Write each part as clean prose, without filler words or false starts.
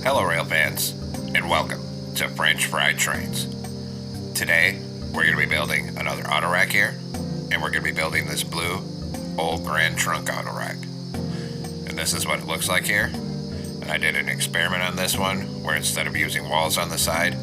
Hello rail fans, and welcome to French Fried Trains. Today, we're going to be building another Autorack here, and we're going to be building this blue old Grand Trunk Autorack. And this is what it looks like here. And I did an experiment on this one, where instead of using walls on the side,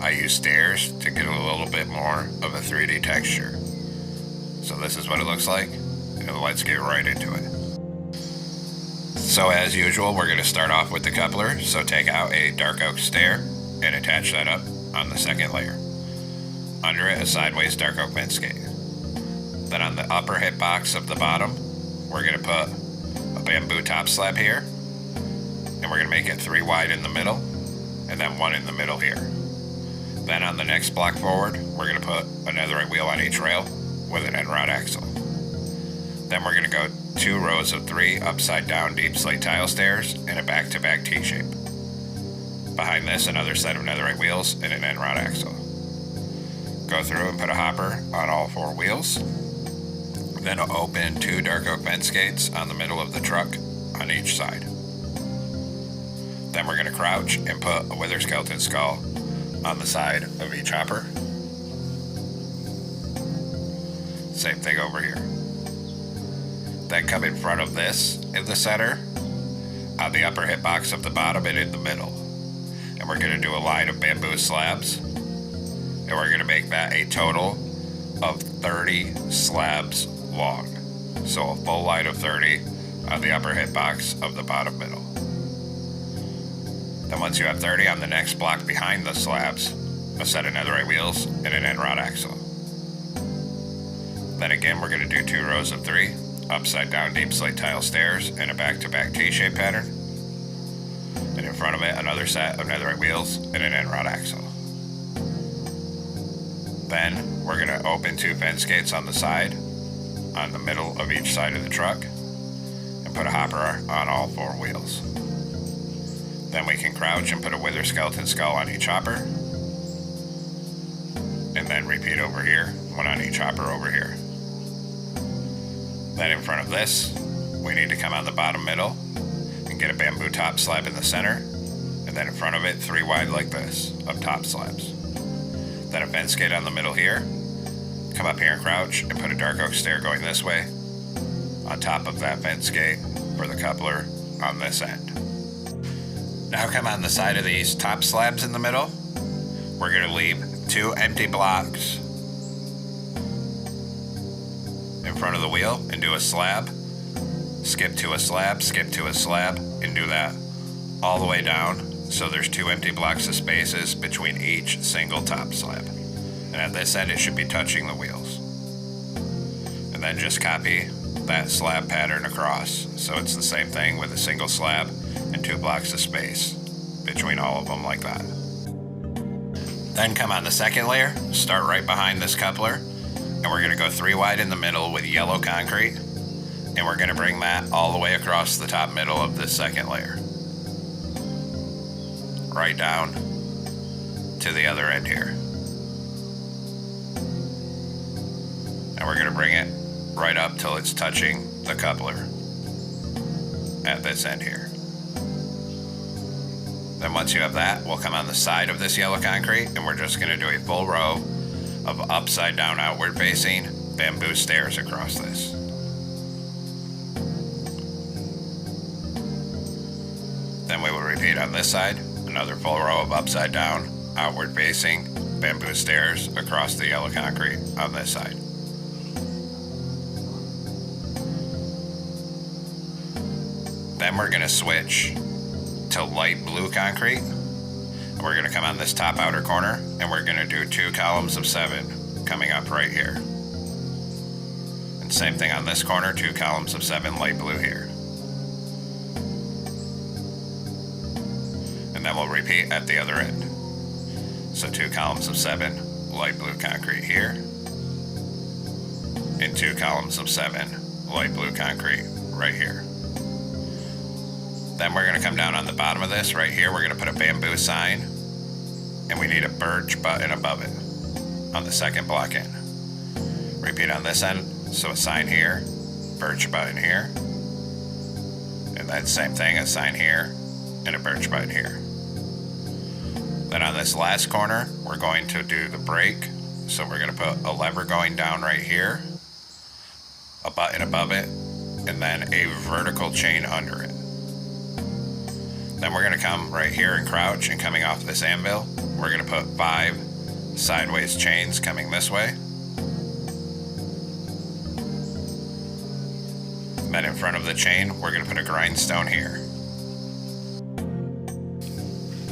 I used stairs to get a little bit more of a 3D texture. So this is what it looks like, and let's get right into it. So as usual, we're going to start off with the coupler, so take out a dark oak stair and attach that up on the second layer. Under it, a sideways dark oak vent skate. Then on the upper hip box of the bottom, we're going to put a bamboo top slab here, and we're going to make it 3 wide in the middle, and then 1 in the middle here. Then on the next block forward, we're going to put a netherite wheel on each rail with an end rod axle. Then we're going to go 2 rows of 3 upside down deep slate tile stairs and a back-to-back T-shape. Behind this, another set of netherite wheels and an end rod axle. Go through and put a hopper on all 4 wheels. Then open 2 dark oak vent skates on the middle of the truck on each side. Then we're going to crouch and put a wither skeleton skull on the side of each hopper. Same thing over here. Then come in front of this in the center, on the upper hip box of the bottom and in the middle. And we're going to do a line of bamboo slabs, and we're going to make that a total of 30 slabs long. So a full line of 30 on the upper hip box of the bottom middle. Then once you have 30 on the next block behind the slabs, a set of netherite wheels and an end rod axle. Then again, we're going to do 2 rows of 3 upside down deep slate tile stairs and a back-to-back T-shape pattern. And in front of it, another set of netherite wheels and an end rod axle. Then we're going to open 2 fence gates on the side, on the middle of each side of the truck, and put a hopper on all 4 wheels. Then we can crouch and put a wither skeleton skull on each hopper, and then repeat over here, 1 on each hopper over here. Then in front of this, we need to come on the bottom middle and get a bamboo top slab in the center, and then in front of it, 3 wide like this, of top slabs. Then a fence gate on the middle here. Come up here and crouch and put a dark oak stair going this way on top of that fence gate for the coupler on this end. Now come on the side of these top slabs in the middle. We're going to leave 2 empty blocks in front of the wheel and do a slab, skip to a slab, skip to a slab, and do that all the way down so there's 2 empty blocks of spaces between each single top slab. And at this end it should be touching the wheels. And then just copy that slab pattern across so it's the same thing with a single slab and 2 blocks of space between all of them like that. Then come on the second layer, start right behind this coupler, and we're going to go 3 wide in the middle with yellow concrete, and we're going to bring that all the way across the top middle of this second layer. Right down to the other end here. And we're going to bring it right up till it's touching the coupler at this end here. Then once you have that, we'll come on the side of this yellow concrete, and we're just going to do a full row of upside down outward facing bamboo stairs across this. Then we will repeat on this side, another full row of upside down outward facing bamboo stairs across the yellow concrete on this side. Then we're going to switch to light blue concrete. We're going to come on this top outer corner, and we're going to do 2 columns of 7 coming up right here. And same thing on this corner, 2 columns of 7 light blue here. And then we'll repeat at the other end. So 2 columns of 7 light blue concrete here, and 2 columns of 7 light blue concrete right here. Then we're going to come down on the bottom of this right here. We're going to put a bamboo sign, and we need a birch button above it on the second block in. Repeat on this end, so a sign here, birch button here, and then same thing, a sign here and a birch button here. Then on this last corner, we're going to do the brake. So we're going to put a lever going down right here, a button above it, and then a vertical chain under it. Then we're going to come right here and crouch, and coming off this anvil, we're going to put 5 sideways chains coming this way. Then in front of the chain, we're going to put a grindstone here.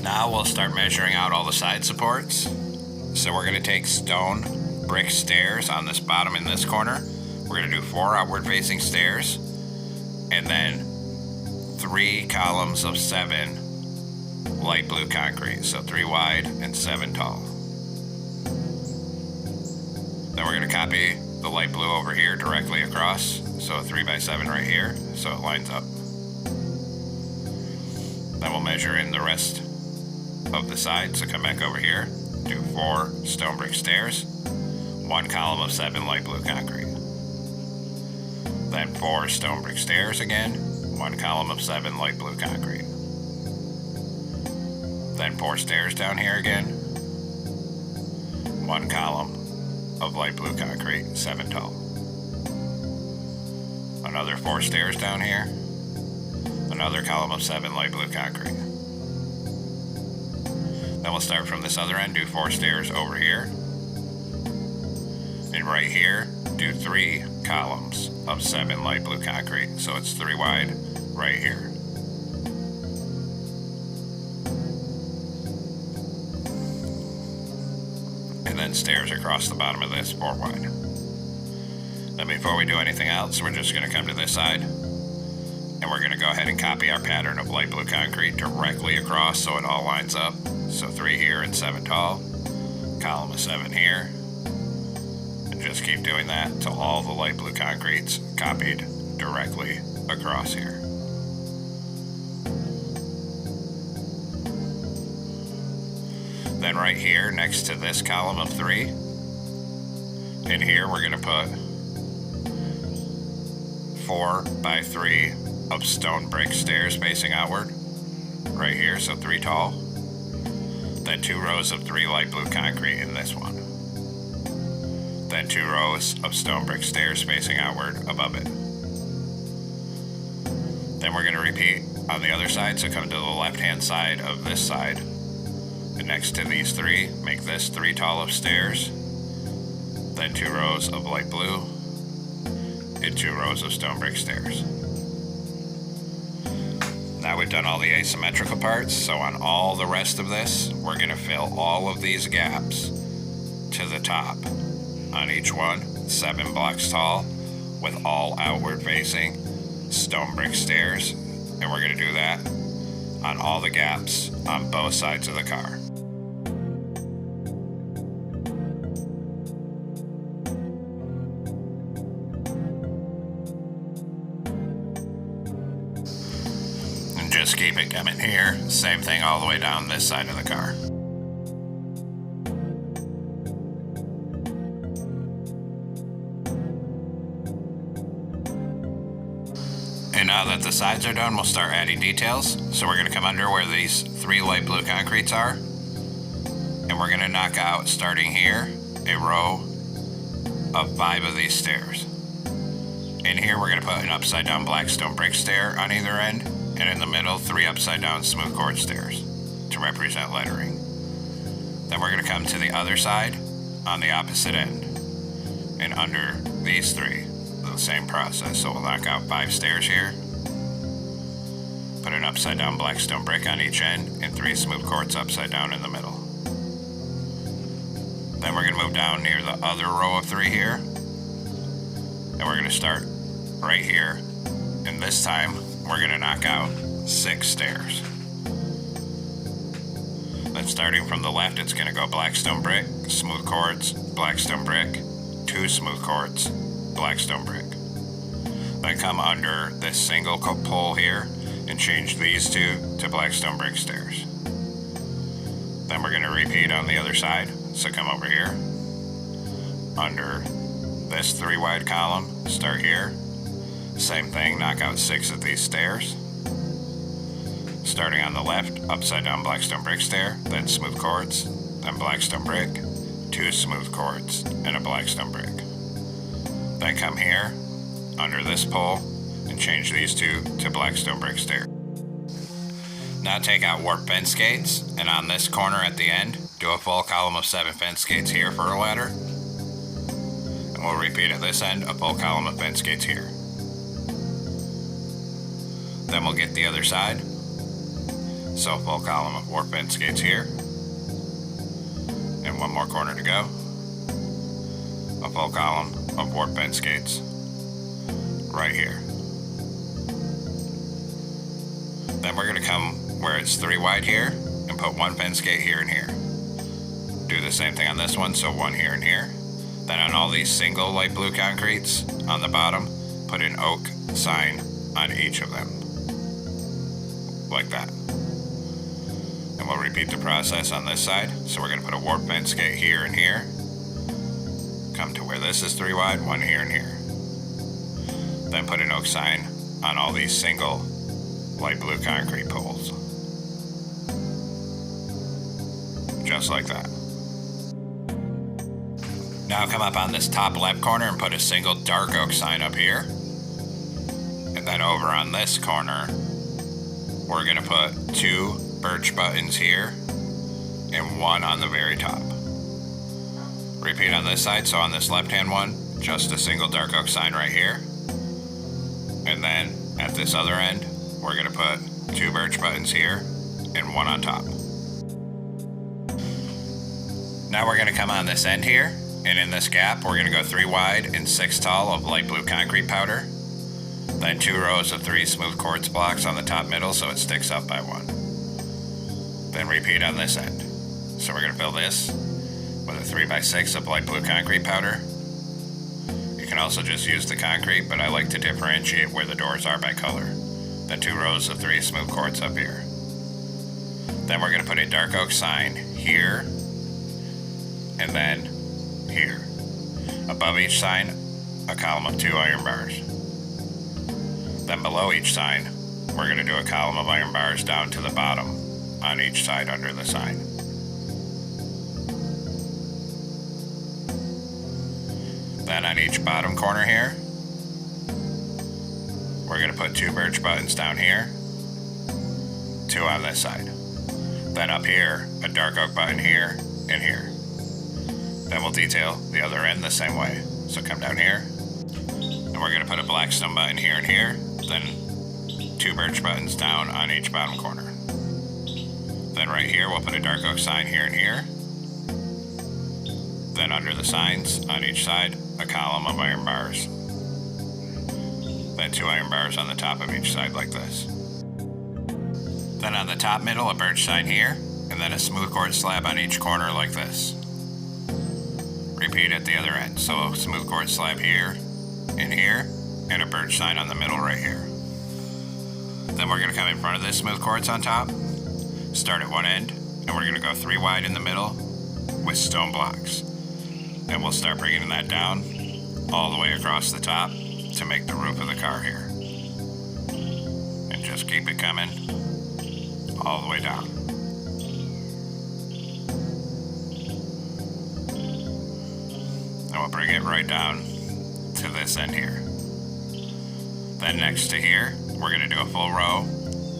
Now we'll start measuring out all the side supports. So we're going to take stone brick stairs on this bottom in this corner. We're going to do 4 outward facing stairs, and then 3 columns of 7 light blue concrete. So 3 wide and 7 tall. Then we're going to copy the light blue over here directly across. So a 3x7 right here, so it lines up. Then we'll measure in the rest of the side. So come back over here, do 4 stone brick stairs, 1 column of 7 light blue concrete. Then 4 stone brick stairs again, 1 column of 7 light blue concrete. Then 4 stairs down here again, 1 column of light blue concrete, 7 tall. Another 4 stairs down here, another column of 7 light blue concrete. Then we'll start from this other end, do 4 stairs over here, and right here, do 3 columns of 7 light blue concrete, so it's 3 wide right here. And then stairs across the bottom of this, 4 wide. Then before we do anything else, we're just going to come to this side, and we're going to go ahead and copy our pattern of light blue concrete directly across so it all lines up. So 3 here and 7 tall, column of 7 here, and just keep doing that until all the light blue concrete's copied directly across here. Then right here next to this column of 3, in here we're going to put 4x3 of stone brick stairs facing outward right here, so 3 tall. Then 2 rows of 3 light blue concrete in this one. Then 2 rows of stone brick stairs facing outward above it. Then we're going to repeat on the other side, so come to the left hand side of this side, and next to these 3, make this 3 tall of stairs, then 2 rows of light blue, and 2 rows of stone brick stairs. Now we've done all the asymmetrical parts, so on all the rest of this, we're going to fill all of these gaps to the top. On each one, 7 blocks tall, with all outward facing stone brick stairs, and we're going to do that on all the gaps on both sides of the car. Just keep it coming here. Same thing all the way down this side of the car. And now that the sides are done, we'll start adding details. So we're going to come under where these 3 light blue concretes are, and we're going to knock out, starting here, a row of 5 of these stairs. In here we're going to put an upside down black stone brick stair on either end, and in the middle 3 upside down smooth core stairs to represent lettering. Then we're going to come to the other side on the opposite end, and under these 3, the same process. So we'll knock out 5 stairs here, put an upside down black stone brick on each end, and 3 smooth quartz upside down in the middle. Then we're going to move down near the other row of 3 here, and we're going to start right here, and this time we're going to knock out 6 stairs. Then starting from the left, it's going to go black stone brick, smooth quartz, black stone brick, 2 smooth quartz, black stone brick. Then come under this single pole here and change these 2 to black stone brick stairs. Then we're going to repeat on the other side. So come over here, under this 3 wide column, start here. Same thing, knock out 6 of these stairs. starting on the left, upside down blackstone brick stair, then smooth quartz, then blackstone brick, 2 smooth quartz, and a blackstone brick. Then come here, under this pole, and change these 2 to blackstone brick stair. Now take out warp fence gates, and on this corner at the end, do a full column of 7 fence gates here for a ladder. And we'll repeat at this end, a full column of fence gates here. Then we'll get the other side. So a full column of warp fence gates here. And one more corner to go. A full column of warp fence gates right here. Then we're going to come where it's 3 wide here and put 1 fence gate here and here. Do the same thing on this one, so 1 here and here. Then on all these single light blue concretes on the bottom, put an oak sign on each of them. Like that. And we'll repeat the process on this side. So we're going to put a warp fence gate here and here. Come to where this is 3 wide, 1 here and here. Then put an oak sign on all these single light blue concrete poles. Just like that. Now come up on this top left corner and put a single dark oak sign up here. And then over on this corner, we're going to put 2 birch buttons here and 1 on the very top. Repeat on this side, so on this left hand one, just a single dark oak sign right here. And then at this other end, we're going to put 2 birch buttons here and 1 on top. Now we're going to come on this end here, and in this gap we're going to go 3 wide and 6 tall of light blue concrete powder. Then 2 rows of 3 smooth quartz blocks on the top middle so it sticks up by 1. Then repeat on this end. So we're going to fill this with a 3x6 of light blue concrete powder. You can also just use the concrete, but I like to differentiate where the doors are by color. Then 2 rows of 3 smooth quartz up here. Then we're going to put a dark oak sign here, and then here. Above each sign, a column of 2 iron bars. Then below each sign, we're going to do a column of iron bars down to the bottom on each side under the sign. Then on each bottom corner here, we're going to put 2 birch buttons down here, 2 on this side. Then up here, a dark oak button here and here. Then we'll detail the other end the same way. So come down here, and we're going to put a blackstone button here and here, then 2 birch buttons down on each bottom corner. Then right here, we'll put a dark oak sign here and here. Then under the signs on each side, a column of iron bars. Then 2 iron bars on the top of each side like this. Then on the top middle, a birch sign here, and then a smooth quartz slab on each corner like this. Repeat at the other end. So a smooth quartz slab here and here, and a birch sign on the middle right here. Then we're going to come in front of this smooth quartz on top, start at one end, and we're going to go 3 wide in the middle with stone blocks. And we'll start bringing that down all the way across the top to make the roof of the car here. And just keep it coming all the way down. And we'll bring it right down to this end here. Then next to here, we're going to do a full row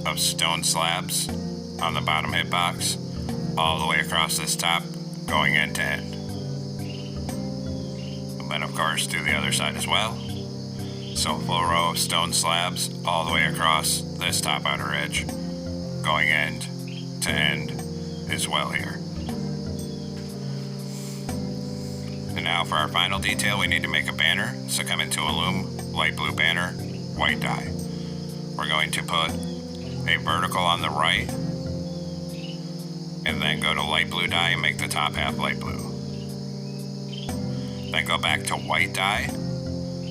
of stone slabs on the bottom hitbox all the way across this top, going end to end. And then of course do the other side as well. So a full row of stone slabs all the way across this top outer edge, going end to end as well here. And now for our final detail, we need to make a banner. So come into a loom, light blue banner, white dye. We're going to put a vertical on the right, and then go to light blue dye and make the top half light blue. Then go back to white dye,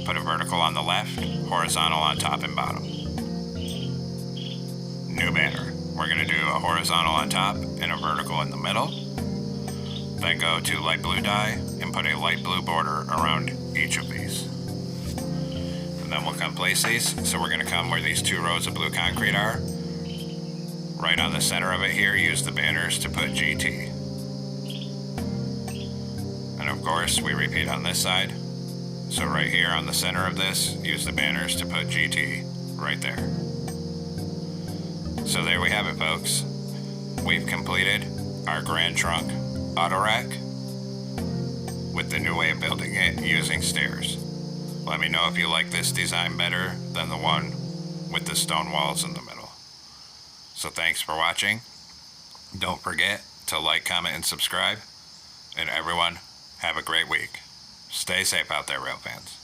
put a vertical on the left, horizontal on top and bottom. New banner. We're going to do a horizontal on top and a vertical in the middle. Then go to light blue dye and put a light blue border around each of these. And then we'll come place these. So we're going to come where these 2 rows of blue concrete are, Right on the center of it here, use the banners to put GT. And of course, we repeat on this side. So right here on the center of this, use the banners to put GT right there. So there we have it, folks. We've completed our Grand Trunk Autorack with the new way of building it using stairs. Let me know if you like this design better than the one with the stone walls in the middle. So thanks for watching. Don't forget to like, comment, and subscribe. And everyone, have a great week. Stay safe out there, rail fans.